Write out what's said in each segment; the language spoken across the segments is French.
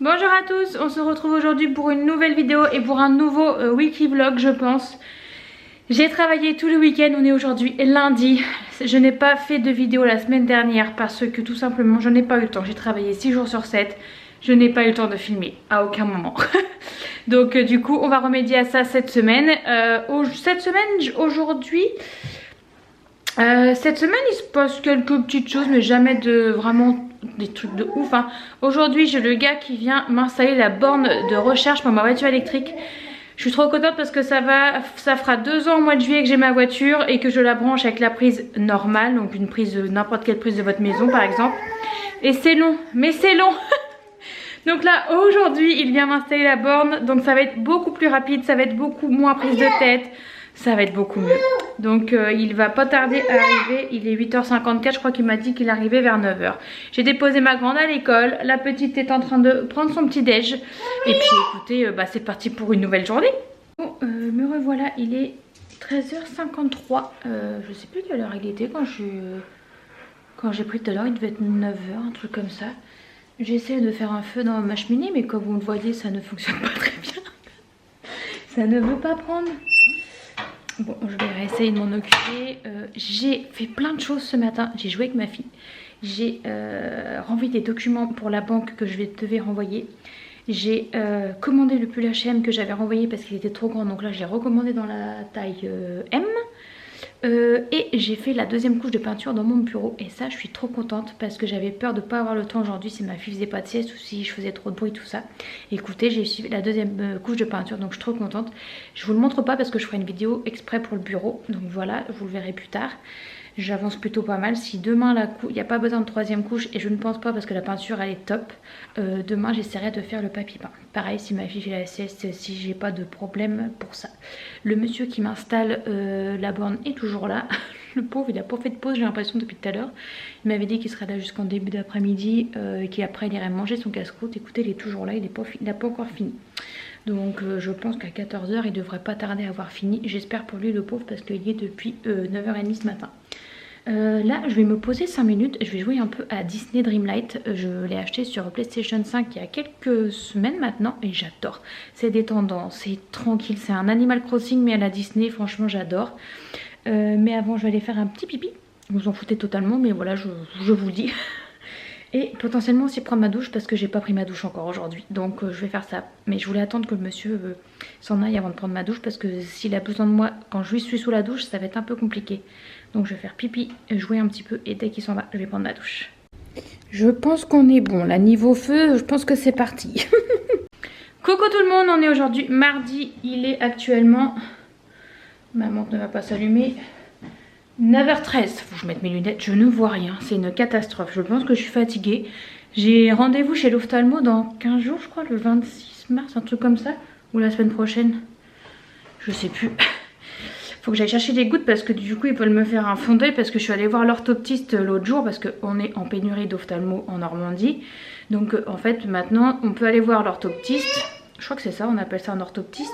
Bonjour à tous, on se retrouve aujourd'hui pour une nouvelle vidéo et pour un nouveau weekly vlog je pense. J'ai travaillé tout le week-end, on est aujourd'hui lundi. Je n'ai pas fait de vidéo la semaine dernière parce que tout simplement je n'ai pas eu le temps. J'ai travaillé 6 jours sur 7, je n'ai pas eu le temps de filmer à aucun moment. Donc du coup on va remédier à ça cette semaine. Cette semaine il se passe quelques petites choses mais jamais de vraiment des trucs de ouf hein. Aujourd'hui j'ai le gars qui vient m'installer la borne de recharge pour ma voiture électrique. Je suis trop contente parce que ça fera 2 ans au mois de juillet que j'ai ma voiture et que je la branche avec la prise normale, donc une prise, n'importe quelle prise de votre maison par exemple. Et c'est long, mais c'est long. Donc là aujourd'hui il vient m'installer la borne, donc ça va être beaucoup plus rapide, ça va être beaucoup moins prise de tête. Ça va être beaucoup mieux. Donc il va pas tarder à arriver. Il est 8h54, je crois qu'il m'a dit qu'il arrivait vers 9h. J'ai déposé ma grande à l'école. La petite est en train de prendre son petit déj. Et puis écoutez, c'est parti pour une nouvelle journée. Bon, me revoilà, il est 13h53. Je sais plus quelle heure il était quand j'ai pris tout à l'heure. Il devait être 9h, un truc comme ça. J'essaie de faire un feu dans ma cheminée, mais comme vous le voyez, ça ne fonctionne pas très bien. Ça ne veut pas prendre. Bon, je vais essayer de m'en occuper. J'ai fait plein de choses ce matin. J'ai joué avec ma fille. J'ai renvoyé des documents pour la banque que devais renvoyer. J'ai commandé le pull H&M que j'avais renvoyé parce qu'il était trop grand. Donc là, je l'ai recommandé dans la taille M. Et j'ai fait la deuxième couche de peinture dans mon bureau. Et ça, je suis trop contente parce que j'avais peur de ne pas avoir le temps aujourd'hui si ma fille faisait pas de sieste ou si je faisais trop de bruit, tout ça. Écoutez, j'ai suivi la deuxième couche de peinture, donc je suis trop contente. Je vous le montre pas parce que je ferai une vidéo exprès pour le bureau. Donc voilà, vous le verrez plus tard. J'avance plutôt pas mal. Si demain il n'y a pas besoin de troisième couche, et je ne pense pas parce que la peinture elle est top, demain j'essaierai de faire le papier peint. Pareil si ma fille fait la sieste, si j'ai pas de problème pour ça. Le monsieur qui m'installe la borne est toujours là. Le pauvre il a pas fait de pause j'ai l'impression depuis tout à l'heure. Il m'avait dit qu'il serait là jusqu'en début d'après-midi et qu'après il irait manger son casse-croûte. Écoutez, il est toujours là, il n'a pas encore fini. Donc je pense qu'à 14h il devrait pas tarder à avoir fini. J'espère pour lui le pauvre parce qu'il y est depuis 9h30 ce matin. Là je vais me poser 5 minutes, je vais jouer un peu à Disney Dreamlight. Je l'ai acheté sur PlayStation 5 il y a quelques semaines maintenant et j'adore. C'est détendant, c'est tranquille, c'est un Animal Crossing mais à la Disney, franchement j'adore. Mais avant je vais aller faire un petit pipi, vous en foutez totalement mais voilà je vous le dis. Et potentiellement aussi prendre ma douche parce que j'ai pas pris ma douche encore aujourd'hui. Donc je vais faire ça. Mais je voulais attendre que le monsieur s'en aille avant de prendre ma douche parce que s'il a besoin de moi quand je suis sous la douche ça va être un peu compliqué. Donc je vais faire pipi, jouer un petit peu et dès qu'il s'en va je vais prendre ma douche. Je pense qu'on est bon. Là niveau feu je pense que c'est parti. Coucou tout le monde, on est aujourd'hui mardi. Il est actuellement... Ma montre ne va pas s'allumer. 9h13, faut que je mette mes lunettes, je ne vois rien, c'est une catastrophe. Je pense que je suis fatiguée. J'ai rendez-vous chez l'ophtalmo dans 15 jours je crois, le 26 mars, un truc comme ça. Ou la semaine prochaine, je sais plus. Faut que j'aille chercher des gouttes parce que du coup ils veulent me faire un fond d'œil parce que je suis allée voir l'orthoptiste l'autre jour parce qu'on est en pénurie d'ophtalmo en Normandie. Donc en fait maintenant on peut aller voir l'orthoptiste, je crois que c'est ça, on appelle ça un orthoptiste,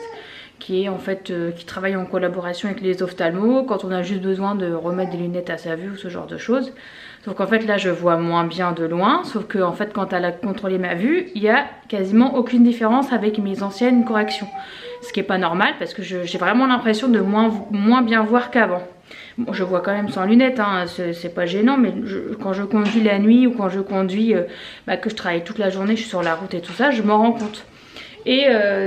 qui est en fait qui travaille en collaboration avec les ophtalmos quand on a juste besoin de remettre des lunettes à sa vue ou ce genre de choses. Sauf qu'en fait là je vois moins bien de loin, sauf que en fait quand elle a contrôlé ma vue, il y a quasiment aucune différence avec mes anciennes corrections. Ce qui est pas normal parce que j'ai vraiment l'impression de moins bien voir qu'avant. Bon, je vois quand même sans lunettes, hein, c'est pas gênant, mais quand je conduis la nuit ou quand je conduis, que je travaille toute la journée, je suis sur la route et tout ça, je m'en rends compte. Et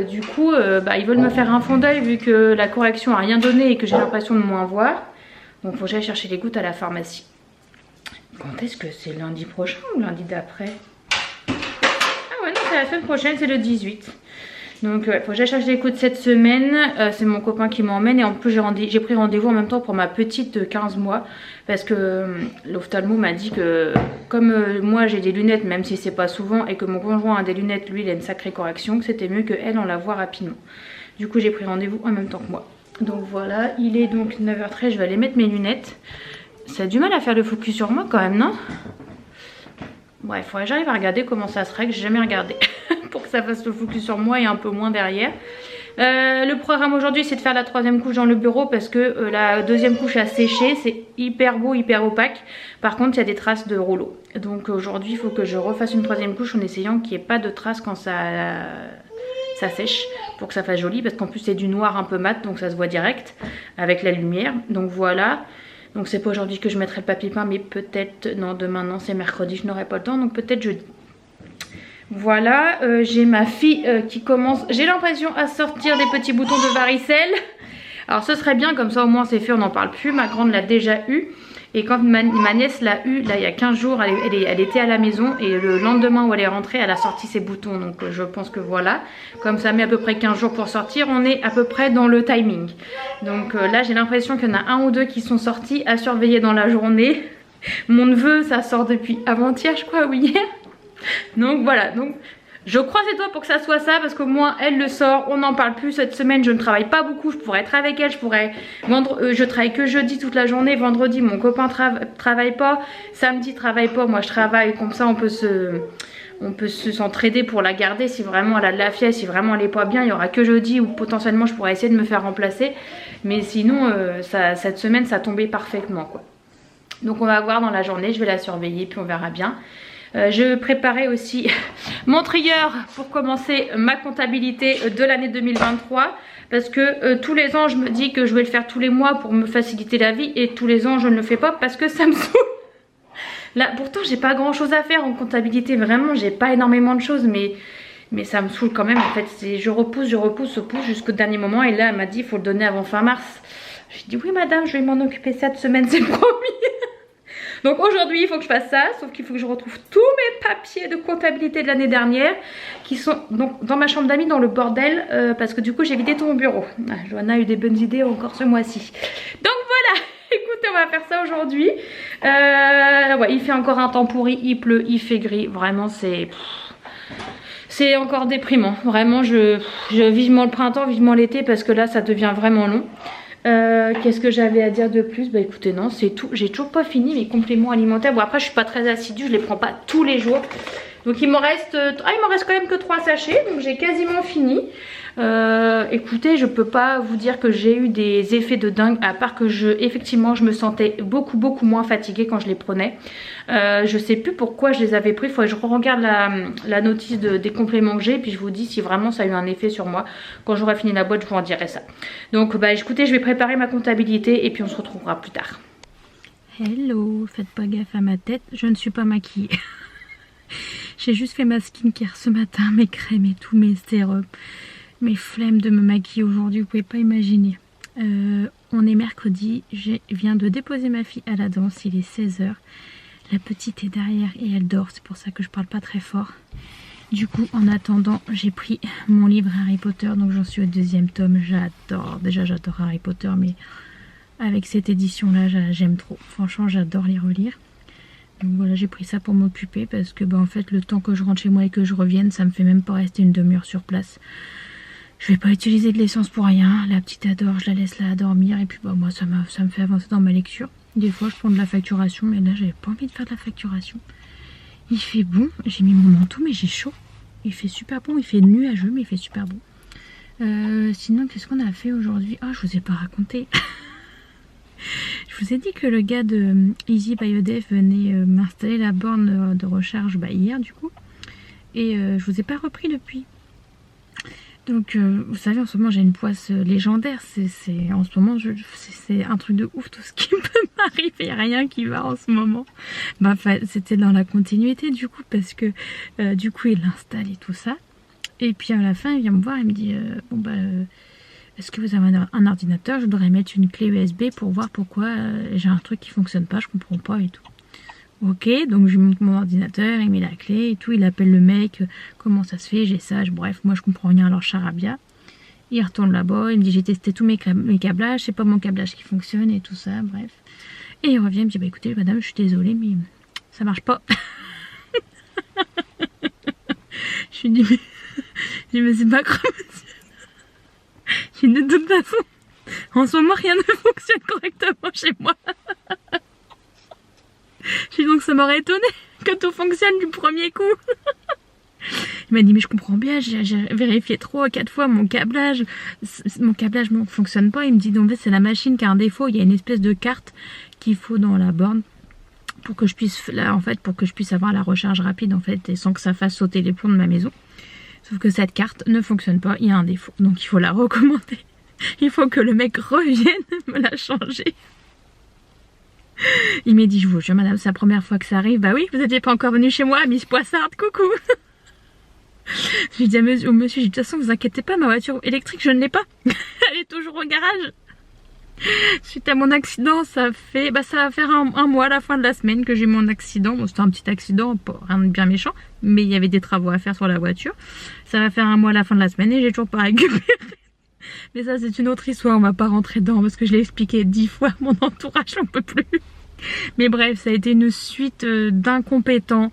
du coup ils veulent me faire un fond d'œil vu que la correction a rien donné et que j'ai l'impression de moins voir. Donc faut que j'aille chercher les gouttes à la pharmacie. Quand est-ce que c'est, lundi prochain ou lundi d'après? Ah ouais non, c'est la semaine prochaine, c'est le 18. Donc faut que j'aille chercher les gouttes cette semaine. C'est mon copain qui m'emmène et en plus j'ai pris rendez-vous en même temps pour ma petite de 15 mois. Parce que l'ophtalmo m'a dit que comme moi j'ai des lunettes même si c'est pas souvent et que mon conjoint a des lunettes, lui il a une sacrée correction, que c'était mieux qu'elle on la voit rapidement. Du coup j'ai pris rendez-vous en même temps que moi. Donc voilà, il est donc 9h13, je vais aller mettre mes lunettes. Ça a du mal à faire le focus sur moi quand même, non? Ouais, il faudrait que j'arrive à regarder comment ça se règle, j'ai jamais regardé pour que ça fasse le focus sur moi et un peu moins derrière. Le programme aujourd'hui c'est de faire la troisième couche dans le bureau parce que la deuxième couche a séché, c'est hyper beau, hyper opaque. Par contre il y a des traces de rouleau. Donc aujourd'hui il faut que je refasse une troisième couche en essayant qu'il n'y ait pas de traces quand ça sèche pour que ça fasse joli, parce qu'en plus c'est du noir un peu mat donc ça se voit direct avec la lumière. Donc voilà, donc c'est pas aujourd'hui que je mettrai le papier peint, mais peut-être, non demain non c'est mercredi, je n'aurai pas le temps, donc peut-être jeudi. Voilà, j'ai ma fille qui commence, j'ai l'impression, à sortir des petits boutons de varicelle. Alors ce serait bien, comme ça au moins c'est fait, on n'en parle plus. Ma grande l'a déjà eu. Et quand ma nièce l'a eu, là il y a 15 jours, elle était à la maison. Et le lendemain où elle est rentrée, elle a sorti ses boutons. Donc je pense que voilà, comme ça met à peu près 15 jours pour sortir, on est à peu près dans le timing. Donc là j'ai l'impression qu'il y en a un ou deux qui sont sortis à surveiller dans la journée. Mon neveu, ça sort depuis avant-hier je crois, ou hier. Donc voilà, donc je croise les doigts pour que ça soit ça, parce qu'au moins elle le sort, on n'en parle plus. Cette semaine je ne travaille pas beaucoup, je pourrais être avec elle, je travaille que jeudi toute la journée, vendredi mon copain travaille pas, samedi travaille pas, moi je travaille, comme ça on peut s'entraider pour la garder si vraiment elle a de la fièvre, si vraiment elle est pas bien. Il y aura que jeudi où potentiellement je pourrais essayer de me faire remplacer, mais sinon cette semaine ça tombait parfaitement quoi. Donc on va voir dans la journée, je vais la surveiller puis on verra bien. Je préparais aussi mon trieur pour commencer ma comptabilité de l'année 2023, parce que tous les ans je me dis que je vais le faire tous les mois pour me faciliter la vie, et tous les ans je ne le fais pas parce que ça me saoule. Là pourtant j'ai pas grand chose à faire en comptabilité, vraiment j'ai pas énormément de choses, mais ça me saoule quand même en fait. Je repousse jusqu'au dernier moment, et là elle m'a dit il faut le donner avant fin mars. J'ai dit oui madame, je vais m'en occuper cette semaine, c'est promis. Donc aujourd'hui il faut que je fasse ça, sauf qu'il faut que je retrouve tous mes papiers de comptabilité de l'année dernière qui sont donc dans ma chambre d'amis dans le bordel, parce que du coup j'ai vidé tout mon bureau. Ah, Johanna a eu des bonnes idées encore ce mois-ci. Donc voilà, écoutez, on va faire ça aujourd'hui. Ouais, il fait encore un temps pourri, il pleut, il fait gris, vraiment c'est encore déprimant. Vraiment je vivement le printemps, vivement l'été, parce que là ça devient vraiment long. Qu'est-ce que j'avais à dire de plus? Bah écoutez non c'est tout, j'ai toujours pas fini mes compléments alimentaires. Bon après je suis pas très assidue, je les prends pas tous les jours. Donc il m'en reste quand même que 3 sachets, donc j'ai quasiment fini. Écoutez, je peux pas vous dire que j'ai eu des effets de dingue, à part que effectivement je me sentais beaucoup moins fatiguée quand je les prenais. Je sais plus pourquoi je les avais pris, il faudrait que je regarde la notice des compléments que j'ai, puis je vous dis si vraiment ça a eu un effet sur moi. Quand j'aurai fini la boîte je vous en dirai ça. Donc bah écoutez, je vais préparer ma comptabilité et puis on se retrouvera plus tard. Hello, faites pas gaffe à ma tête, je ne suis pas maquillée. J'ai juste fait ma skincare ce matin, mes crèmes et tout, mes sérums. Mes flemmes de me maquiller aujourd'hui, vous pouvez pas imaginer. On est mercredi, je viens de déposer ma fille à la danse, il est 16 h. La petite est derrière et elle dort, c'est pour ça que je parle pas très fort. Du coup, en attendant, j'ai pris mon livre Harry Potter, donc j'en suis au 2e tome. J'adore, déjà j'adore Harry Potter, mais avec cette édition là j'aime trop. Franchement j'adore les relire. Donc voilà, j'ai pris ça pour m'occuper, parce que bah, en fait le temps que je rentre chez moi et que je revienne, ça me fait même pas rester une demi-heure sur place. Je vais pas utiliser de l'essence pour rien. La petite adore, je la laisse là à dormir. Et puis bah moi ça me fait avancer dans ma lecture. Des fois je prends de la facturation, mais là j'avais pas envie de faire de la facturation. Il fait bon, j'ai mis mon manteau mais j'ai chaud. Il fait super bon, il fait nuageux mais il fait super bon. Sinon qu'est-ce qu'on a fait aujourd'hui? Ah, je vous ai pas raconté. Je vous ai dit que le gars de Easy Biodef venait m'installer la borne de recharge hier du coup. Et je vous ai pas repris depuis. Donc vous savez, en ce moment j'ai une poisse légendaire. En ce moment c'est un truc de ouf tout ce qui peut m'arriver. Il n'y a rien qui va en ce moment. Bah, c'était dans la continuité du coup, parce que du coup il l'installe et tout ça. Et puis à la fin il vient me voir et me dit bon bah est-ce que vous avez un ordinateur? Je voudrais mettre une clé USB pour voir pourquoi j'ai un truc qui fonctionne pas, je comprends pas et tout. Ok, donc je monte mon ordinateur, il met la clé et tout, il appelle le mec, comment ça se fait, j'ai ça, bref, moi je comprends rien à leur charabia. Il retourne là-bas, il me dit j'ai testé tous mes câblages, c'est pas mon câblage qui fonctionne et tout ça, bref. Et il revient, il me dit bah écoutez madame, je suis désolée mais ça marche pas. Je lui dis mais c'est pas grave. De toute façon, en ce moment rien ne fonctionne correctement chez moi. Je dis donc ça m'aurait étonné que tout fonctionne du premier coup. Il m'a dit mais je comprends bien, j'ai vérifié 3 ou 4 fois mon câblage ne fonctionne pas. Il me dit donc en fait c'est la machine qui a un défaut, il y a une espèce de carte qu'il faut dans la borne pour que je puisse avoir la recharge rapide en fait et sans que ça fasse sauter les plombs de ma maison. Sauf que cette carte ne fonctionne pas, il y a un défaut, donc il faut la recommander. Il faut que le mec revienne me la changer. Il m'a dit je vous jure madame, c'est la première fois que ça arrive. Bah oui, vous n'étiez pas encore venu chez moi, Miss Poissarde, coucou. Je lui dis au monsieur, de toute façon vous inquiétez pas, ma voiture électrique je ne l'ai pas. Elle est toujours au garage. Suite à mon accident, ça va faire un mois à la fin de la semaine que j'ai eu mon accident. Bon, c'était un petit accident, pas rien de bien méchant, mais il y avait des travaux à faire sur la voiture. Ça va faire un mois à la fin de la semaine et j'ai toujours pas récupéré. Mais ça c'est une autre histoire, on va pas rentrer dedans parce que je l'ai expliqué 10 fois à mon entourage, on peut plus. Mais bref, ça a été une suite d'incompétents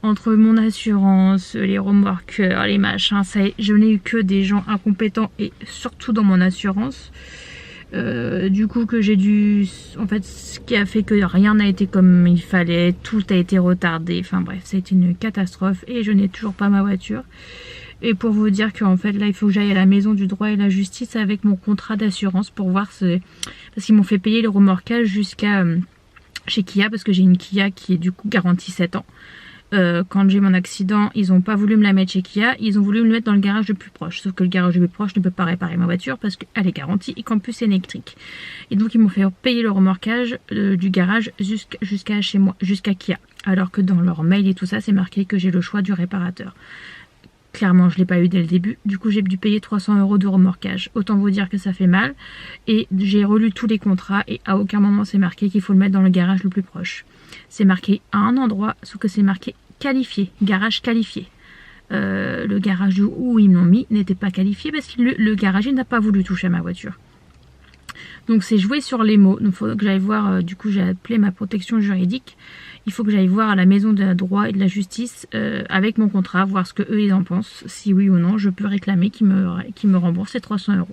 entre mon assurance, les remorqueurs, les machins. Je n'ai eu que des gens incompétents et surtout dans mon assurance. Du coup que j'ai dû... En fait, ce qui a fait que rien n'a été comme il fallait, tout a été retardé. Enfin bref, ça a été une catastrophe et je n'ai toujours pas ma voiture. Et pour vous dire qu'en fait là il faut que j'aille à la maison du droit et la justice avec mon contrat d'assurance pour voir parce qu'ils m'ont fait payer le remorquage jusqu'à chez Kia parce que j'ai une Kia qui est du coup garantie 7 ans. Quand j'ai mon accident, ils n'ont pas voulu me la mettre chez Kia, ils ont voulu me le mettre dans le garage le plus proche. Sauf que le garage le plus proche ne peut pas réparer ma voiture parce qu'elle est garantie et qu'en plus c'est électrique. Et donc ils m'ont fait payer le remorquage du garage jusqu'à chez moi, jusqu'à Kia. Alors que dans leur mail et tout ça, c'est marqué que j'ai le choix du réparateur. Clairement, je ne l'ai pas eu dès le début. Du coup, j'ai dû payer 300 € de remorquage. Autant vous dire que ça fait mal. Et j'ai relu tous les contrats et à aucun moment c'est marqué qu'il faut le mettre dans le garage le plus proche. C'est marqué à un endroit, sauf que c'est marqué qualifié, garage qualifié. Le garage où ils m'ont mis n'était pas qualifié parce que le garagiste n'a pas voulu toucher à ma voiture. Donc c'est joué sur les mots. Donc il faudrait que j'aille voir, du coup j'ai appelé ma protection juridique. Il faut que j'aille voir à la maison de la droit et de la justice avec mon contrat, voir ce que eux ils en pensent. Si oui ou non, je peux réclamer qu'ils me remboursent ces 300 €.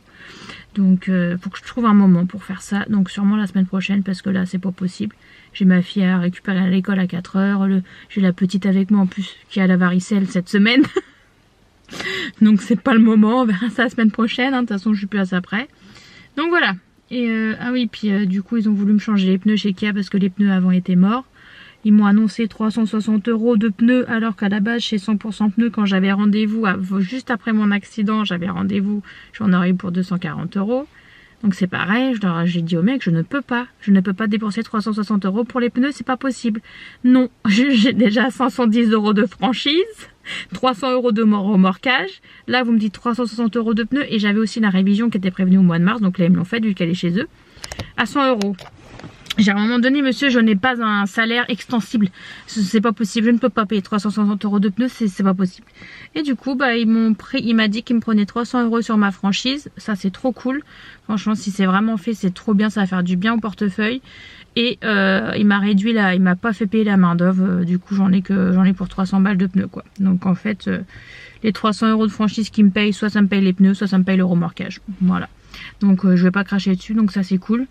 Donc faut que je trouve un moment pour faire ça. Donc sûrement la semaine prochaine parce que là c'est pas possible. J'ai ma fille à récupérer à l'école à 4 h. J'ai la petite avec moi en plus qui a la varicelle cette semaine. Donc c'est pas le moment, on verra ça la semaine prochaine. De toute façon je suis plus à ça près. Donc voilà. Et ah oui, puis du coup ils ont voulu me changer les pneus chez Kia parce que les pneus avant étaient morts. Ils m'ont annoncé 360 € de pneus alors qu'à la base chez 100% pneus quand j'avais rendez-vous, juste après mon accident, j'avais rendez-vous, j'en aurais eu pour 240 €. Donc c'est pareil, j'ai dit au mec, je ne peux pas dépenser 360 € pour les pneus, c'est pas possible. Non, j'ai déjà 510 € de franchise, 300 € de remorquage. Là vous me dites 360 € de pneus et j'avais aussi la révision qui était prévenue au mois de mars, donc là ils me l'ont fait vu qu'elle est chez eux, à 100 €. J'ai à un moment donné, monsieur, je n'ai pas un salaire extensible. C'est pas possible, je ne peux pas payer 360 € de pneus, c'est pas possible. Et du coup, bah, il m'a dit qu'il me prenait 300 € sur ma franchise. Ça, c'est trop cool. Franchement, si c'est vraiment fait, c'est trop bien, ça va faire du bien au portefeuille. Et il m'a réduit il m'a pas fait payer la main d'œuvre. Du coup, j'en ai pour 300 balles de pneus, quoi. Donc en fait, les 300 € de franchise qui me payent, soit ça me paye les pneus, soit ça me paye le remorquage. Voilà. Donc je vais pas cracher dessus, donc ça c'est cool.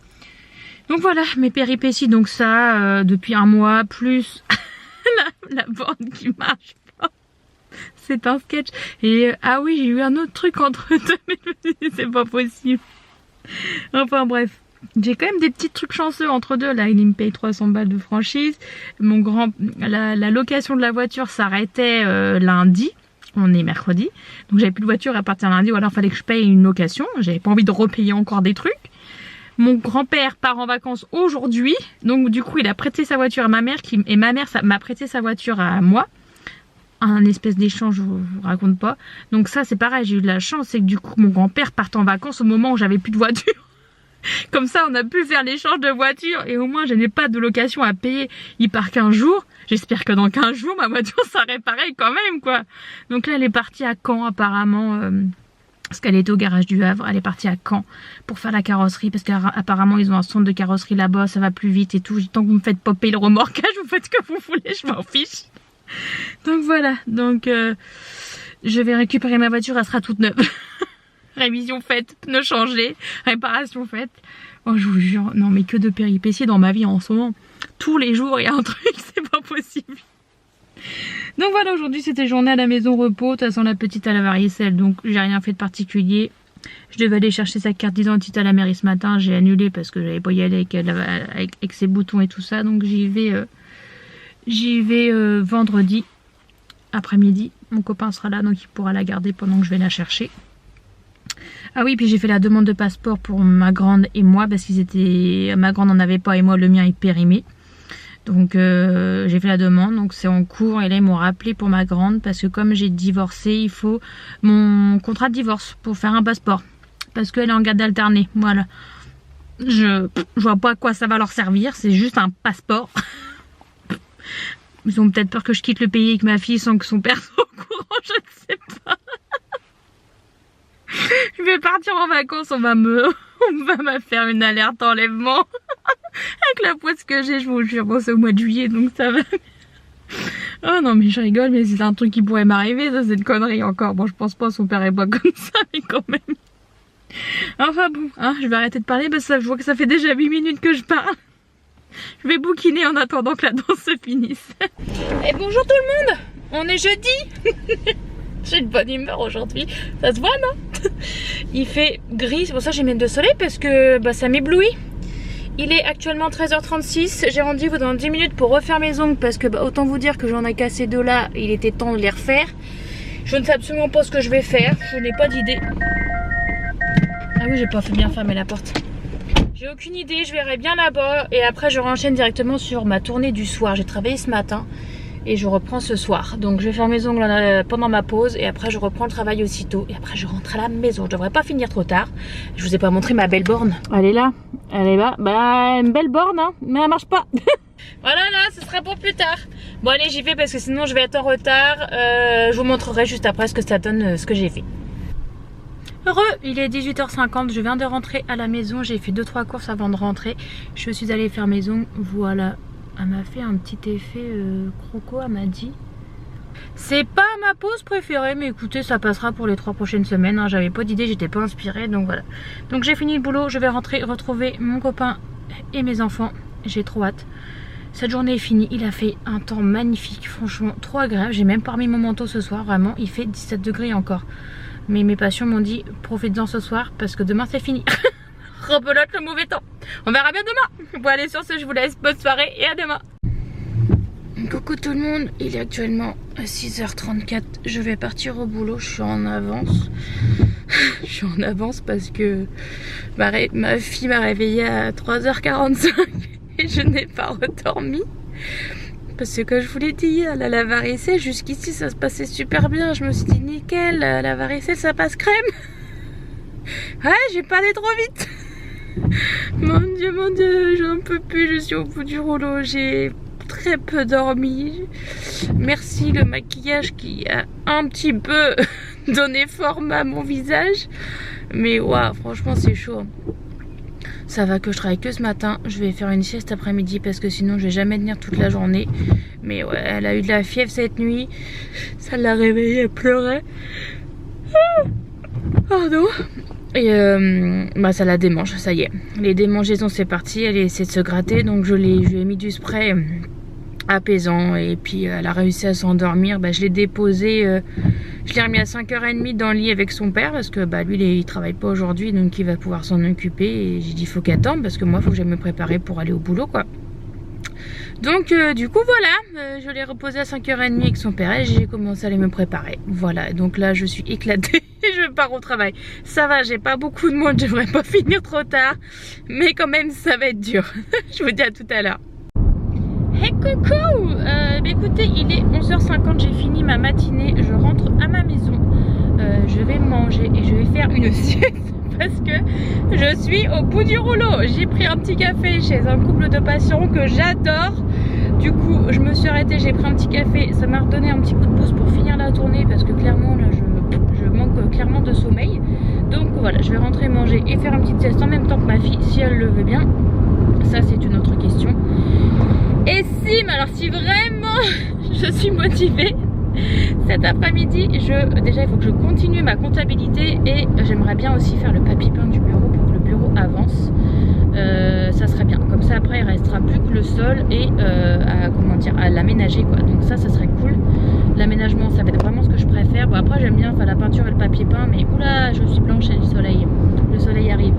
Donc voilà, mes péripéties, donc ça, depuis un mois, plus la borne qui marche pas. C'est un sketch. Et ah oui, j'ai eu un autre truc entre deux, mais c'est pas possible. Enfin bref, j'ai quand même des petits trucs chanceux entre deux. Là, il me paye 300 balles de franchise. La location de la voiture s'arrêtait lundi. On est mercredi. Donc j'avais plus de voiture à partir de lundi, ou alors il fallait que je paye une location. J'avais pas envie de repayer encore des trucs. Mon grand-père part en vacances aujourd'hui, donc du coup il a prêté sa voiture à ma mère et ma mère m'a prêté sa voiture à moi. Un espèce d'échange, je vous raconte pas. Donc ça c'est pareil, j'ai eu de la chance, c'est que du coup mon grand-père part en vacances au moment où j'avais plus de voiture. Comme ça on a pu faire l'échange de voiture et au moins je n'ai pas de location à payer. Il part 15 jours, j'espère que dans 15 jours ma voiture sera réparée quand même quoi. Donc là elle est partie à Caen apparemment. Parce qu'elle était au garage du Havre, elle est partie à Caen pour faire la carrosserie, parce qu'apparemment ils ont un centre de carrosserie là-bas, ça va plus vite et tout. Tant que vous me faites popper le remorquage, vous faites ce que vous voulez, je m'en fiche. Donc voilà, je vais récupérer ma voiture, elle sera toute neuve. Révision faite, pneus changés, réparation faite. Oh je vous jure, non mais que de péripéties dans ma vie en ce moment. Tous les jours il y a un truc, c'est pas possible. Donc voilà, aujourd'hui c'était journée à la maison repos. De toute façon la petite a la varicelle, donc j'ai rien fait de particulier. Je devais aller chercher sa carte d'identité à la mairie ce matin, j'ai annulé parce que j'avais pas y aller avec ses boutons et tout ça. Donc j'y vais vendredi après-midi. Mon copain sera là, donc il pourra la garder pendant que je vais la chercher. Ah oui, puis j'ai fait la demande de passeport pour ma grande et moi parce ma grande n'en avait pas et moi le mien est périmé. Donc j'ai fait la demande, donc c'est en cours et là ils m'ont rappelé pour ma grande parce que comme j'ai divorcé, il faut mon contrat de divorce pour faire un passeport parce qu'elle est en garde alternée. Voilà. Je vois pas à quoi ça va leur servir, c'est juste un passeport. Ils ont peut-être peur que je quitte le pays avec ma fille sans que son père soit au courant, je ne sais pas. Je vais partir en vacances, on va me faire une alerte enlèvement. Avec la poisse que j'ai, je vous jure, bon c'est au mois de juillet donc ça va. Oh non mais je rigole, mais c'est un truc qui pourrait m'arriver, ça c'est une connerie encore. Bon je pense pas, son père est pas comme ça, mais quand même. Enfin bon, hein, je vais arrêter de parler parce que je vois que ça fait déjà 8 minutes que je parle. Je vais bouquiner en attendant que la danse se finisse. Et bonjour tout le monde, on est jeudi. J'ai de bonne humeur aujourd'hui, ça se voit non? Il fait gris, c'est pour ça que j'ai mis de soleil parce que ça m'éblouit. Il est actuellement 13h36, j'ai rendez-vous dans 10 minutes pour refaire mes ongles parce que autant vous dire que j'en ai cassé 2 là, il était temps de les refaire. Je ne sais absolument pas ce que je vais faire, je n'ai pas d'idée. Ah oui, j'ai pas bien fermé la porte. J'ai aucune idée, je verrai bien là-bas et après je renchaîne directement sur ma tournée du soir. J'ai travaillé ce matin et je reprends ce soir. Donc je vais faire mes ongles pendant ma pause et après je reprends le travail aussitôt. Et après je rentre à la maison, je devrais pas finir trop tard. Je vous ai pas montré ma belle borne. Elle est là, elle est là. Bah une belle borne hein, mais elle marche pas. Voilà là, ce sera pour plus tard. Bon allez j'y vais parce que sinon je vais être en retard. Je vous montrerai juste après ce que ça donne, ce que j'ai fait. Heureux, il est 18h50, je viens de rentrer à la maison, j'ai fait 2-3 courses avant de rentrer. Je suis allée faire mes ongles, voilà. Elle m'a fait un petit effet croco, elle m'a dit. C'est pas ma pose préférée, mais écoutez, ça passera pour les 3 prochaines semaines. Hein. J'avais pas d'idée, j'étais pas inspirée, donc voilà. Donc j'ai fini le boulot, je vais rentrer, retrouver mon copain et mes enfants. J'ai trop hâte. Cette journée est finie, il a fait un temps magnifique, franchement, trop agréable. J'ai même pas remis mon manteau ce soir, vraiment, il fait 17 degrés encore. Mais mes patients m'ont dit, profite-en ce soir, parce que demain c'est fini. Rebelote le mauvais temps. On verra bien demain. Bon allez sur ce, je vous laisse, bonne soirée et à demain. Coucou tout le monde, il est actuellement à 6h34. Je vais partir au boulot, je suis en avance. Je suis en avance parce que ma fille m'a réveillée à 3h45 et je n'ai pas redormi. Parce que comme je vous l'ai dit, elle a la varicelle, jusqu'ici ça se passait super bien. Je me suis dit nickel, la varicelle ça passe crème. Ouais, j'ai pas allé trop vite. Mon dieu, j'en peux plus, je suis au bout du rouleau. J'ai très peu dormi. Merci le maquillage qui a un petit peu donné forme à mon visage. Mais waouh, franchement c'est chaud. Ça va que je travaille que ce matin. Je vais faire une sieste après-midi parce que sinon je vais jamais tenir toute la journée. Mais ouais, elle a eu de la fièvre cette nuit. Ça l'a réveillée, elle pleurait. Pardon. Et ça la démange, ça y est. Les démangeaisons c'est parti. Elle essaie de se gratter donc je lui ai mis du spray apaisant et puis elle a réussi à s'endormir. Je l'ai déposé, je l'ai remis à 5h30 dans le lit avec son père parce que lui il travaille pas aujourd'hui donc il va pouvoir s'en occuper et j'ai dit il faut qu'elle attende parce que moi il faut que j'aille me préparer pour aller au boulot quoi. Donc du coup voilà, je l'ai reposé à 5h30 avec son père et j'ai commencé à aller me préparer. Voilà, donc là je suis éclatée et je pars au travail. Ça va, j'ai pas beaucoup de monde, je devrais pas finir trop tard, mais quand même ça va être dur. Je vous dis à tout à l'heure. Hey coucou, écoutez, il est 11h50, j'ai fini ma matinée, je rentre à ma maison, je vais manger et je vais faire une sieste parce que je suis au bout du rouleau. J'ai pris un petit café chez un couple de patients que j'adore. Du coup, je me suis arrêtée, j'ai pris un petit café, ça m'a redonné un petit coup de boost pour finir la tournée parce que clairement là je manque clairement de sommeil. Donc voilà, je vais rentrer manger et faire une petite sieste en même temps que ma fille si elle le veut bien. Ça c'est une autre question. Et si, mais alors si vraiment je suis motivée, cet après-midi, déjà il faut que je continue ma comptabilité et j'aimerais bien aussi faire le papier peint du bureau pour que le bureau avance. ça serait bien. Comme ça après il restera plus que le sol et à l'aménager quoi. Donc ça serait cool. L'aménagement ça va être vraiment ce que je préfère. Bon après j'aime bien faire la peinture et le papier peint, mais oula je suis blanche et du soleil. Le soleil arrive.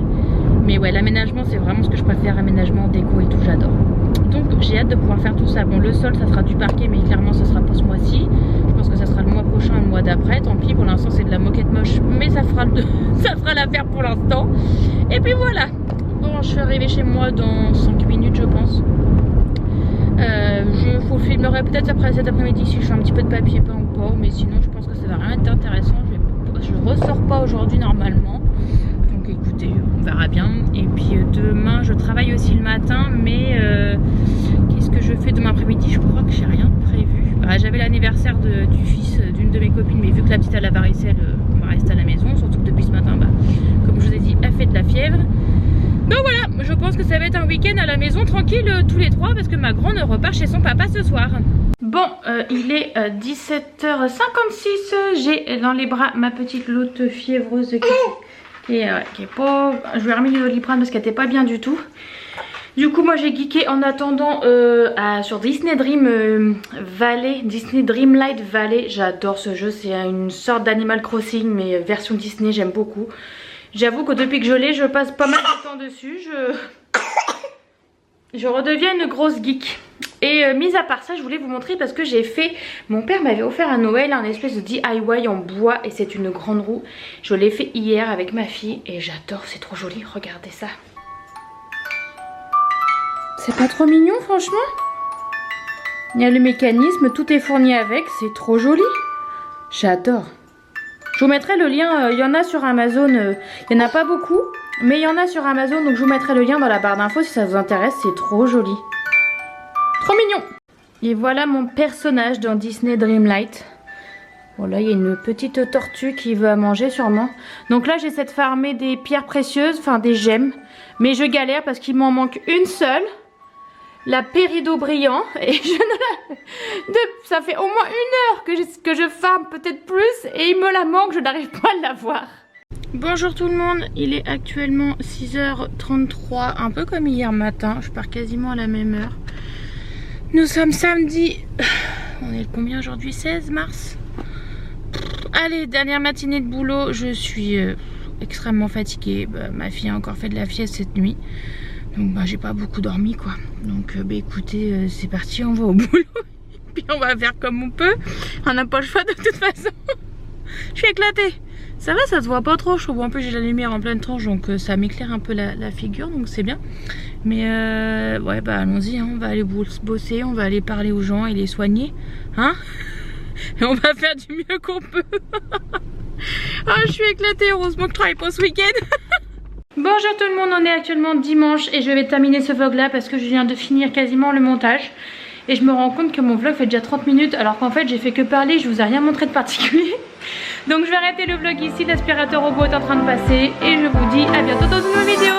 Mais ouais, l'aménagement c'est vraiment ce que je préfère, aménagement, déco et tout, j'adore. Donc j'ai hâte de pouvoir faire tout ça. Bon, le sol ça sera du parquet, mais clairement ce sera pas ce mois-ci. Je pense que ça sera le mois prochain, le mois d'après. Tant pis, pour l'instant c'est de la moquette moche, mais ça fera l'affaire pour l'instant. Et puis voilà. Bon, je suis arrivée chez moi dans 5 minutes je pense. Je vous filmerai peut-être après cet après-midi si je fais un petit peu de papier peint ou pas, mais sinon je pense que ça va rien être intéressant. Je ressors pas aujourd'hui normalement. Donc écoutez, on verra bien. Et puis demain je travaille aussi le matin, mais qu'est-ce que je fais demain après-midi? Je crois que j'ai rien prévu. J'avais l'anniversaire du fils d'une de mes copines, mais vu que la petite a la varicelle, on va rester à la maison. Surtout que depuis ce matin, comme je vous ai dit, elle fait de la fièvre. Donc voilà, je pense que ça va être un week-end à la maison tranquille tous les trois, parce que ma grande repart chez son papa ce soir. Bon, il est 17h56, j'ai dans les bras ma petite Lotte fiévreuse qui est pas... Je lui ai remis du Doliprane parce qu'elle était pas bien du tout. Du coup moi j'ai geeké en attendant sur Disney Disney Dreamlight Valley. J'adore ce jeu, c'est une sorte d'Animal Crossing mais version Disney, j'aime beaucoup. J'avoue que depuis que je l'ai, je passe pas mal de temps dessus. Je redeviens une grosse geek. Et mis à part ça, je voulais vous montrer parce que j'ai fait... Mon père m'avait offert à Noël un espèce de DIY en bois et c'est une grande roue. Je l'ai fait hier avec ma fille et j'adore, c'est trop joli, regardez ça. C'est pas trop mignon franchement? Il y a le mécanisme, tout est fourni avec, c'est trop joli. J'adore. Je vous mettrai le lien, il y en a sur Amazon, il n'y en a pas beaucoup, mais il y en a sur Amazon, donc je vous mettrai le lien dans la barre d'infos si ça vous intéresse, c'est trop joli. Trop mignon. Et voilà mon personnage dans Disney Dreamlight. Bon là il y a une petite tortue qui va manger sûrement. Donc là j'essaie de farmer des pierres précieuses, enfin des gemmes, mais je galère parce qu'il m'en manque une seule. La Péridot brillant et ça fait au moins 1 heure que je farme, peut-être plus, et il me la manque, je n'arrive pas à l'avoir. Bonjour tout le monde, il est actuellement 6h33, un peu comme hier matin, je pars quasiment à la même heure. Nous sommes samedi, on est le combien aujourd'hui? 16 mars. Allez, dernière matinée de boulot, je suis extrêmement fatiguée, ma fille a encore fait de la fièvre cette nuit. Donc j'ai pas beaucoup dormi quoi. Donc écoutez, c'est parti, on va au boulot. Puis on va faire comme on peut. On n'a pas le choix de toute façon. Je suis éclatée. Ça va, ça se voit pas trop. Je trouve en plus j'ai la lumière en pleine tronche, donc ça m'éclaire un peu la figure, donc c'est bien. Mais ouais allons-y, hein, on va aller bosser, on va aller parler aux gens et les soigner. Hein? Et on va faire du mieux qu'on peut. Je suis éclatée, heureusement que je travaille pas ce week-end. Bonjour tout le monde, on est actuellement dimanche et je vais terminer ce vlog là parce que je viens de finir quasiment le montage. Et je me rends compte que mon vlog fait déjà 30 minutes alors qu'en fait j'ai fait que parler, je vous ai rien montré de particulier. Donc je vais arrêter le vlog ici, l'aspirateur robot est en train de passer et je vous dis à bientôt dans une nouvelle vidéo.